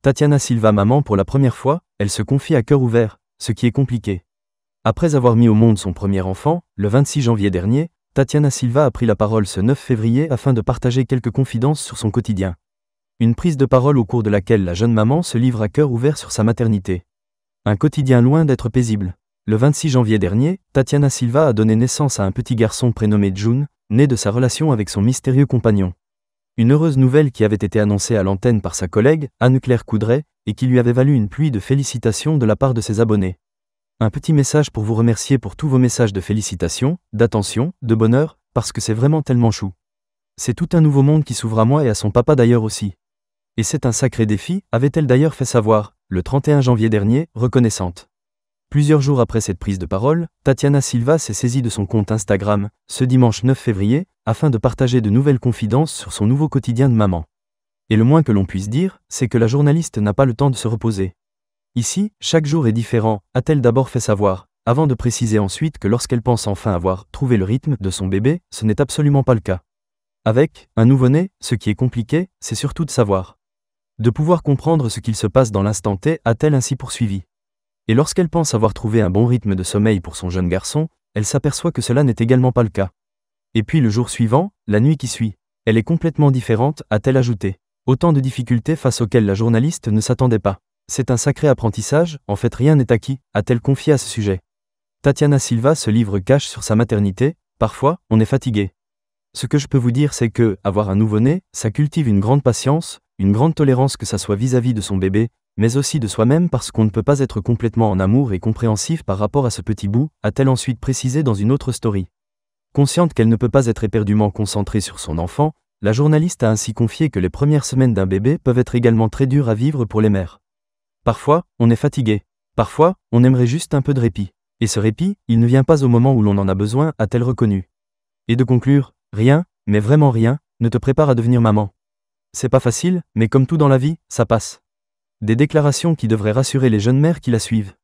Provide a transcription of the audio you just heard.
Tatiana Silva maman pour la première fois, elle se confie à cœur ouvert, ce qui est compliqué. Après avoir mis au monde son premier enfant, le 26 janvier dernier, Tatiana Silva a pris la parole ce 9 février afin de partager quelques confidences sur son quotidien. Une prise de parole au cours de laquelle la jeune maman se livre à cœur ouvert sur sa maternité. Un quotidien loin d'être paisible. Le 26 janvier dernier, Tatiana Silva a donné naissance à un petit garçon prénommé June, né de sa relation avec son mystérieux compagnon. Une heureuse nouvelle qui avait été annoncée à l'antenne par sa collègue, Anne-Claire Coudray, et qui lui avait valu une pluie de félicitations de la part de ses abonnés. Un petit message pour vous remercier pour tous vos messages de félicitations, d'attention, de bonheur, parce que c'est vraiment tellement chou. C'est tout un nouveau monde qui s'ouvre à moi et à son papa d'ailleurs aussi. Et c'est un sacré défi, avait-elle d'ailleurs fait savoir, le 31 janvier dernier, reconnaissante. Plusieurs jours après cette prise de parole, Tatiana Silva s'est saisie de son compte Instagram, ce dimanche 9 février, afin de partager de nouvelles confidences sur son nouveau quotidien de maman. Et le moins que l'on puisse dire, c'est que la journaliste n'a pas le temps de se reposer. Ici, chaque jour est différent, a-t-elle d'abord fait savoir, avant de préciser ensuite que lorsqu'elle pense enfin avoir trouvé le rythme de son bébé, ce n'est absolument pas le cas. Avec un nouveau-né, ce qui est compliqué, c'est surtout de savoir. De pouvoir comprendre ce qu'il se passe dans l'instant T, a-t-elle ainsi poursuivi. Et lorsqu'elle pense avoir trouvé un bon rythme de sommeil pour son jeune garçon, elle s'aperçoit que cela n'est également pas le cas. Et puis le jour suivant, la nuit qui suit, elle est complètement différente, a-t-elle ajouté. Autant de difficultés face auxquelles la journaliste ne s'attendait pas. C'est un sacré apprentissage, en fait rien n'est acquis, a-t-elle confié à ce sujet. Tatiana Silva se livre cash sur sa maternité, parfois, on est fatigué. Ce que je peux vous dire c'est que, avoir un nouveau-né, ça cultive une grande patience, une grande tolérance que ça soit vis-à-vis de son bébé, mais aussi de soi-même parce qu'on ne peut pas être complètement en amour et compréhensif par rapport à ce petit bout, a-t-elle ensuite précisé dans une autre story. Consciente qu'elle ne peut pas être éperdument concentrée sur son enfant, la journaliste a ainsi confié que les premières semaines d'un bébé peuvent être également très dures à vivre pour les mères. Parfois, on est fatigué. Parfois, on aimerait juste un peu de répit. Et ce répit, il ne vient pas au moment où l'on en a besoin, a-t-elle reconnu. Et de conclure, rien, mais vraiment rien, ne te prépare à devenir maman. C'est pas facile, mais comme tout dans la vie, ça passe. Des déclarations qui devraient rassurer les jeunes mères qui la suivent.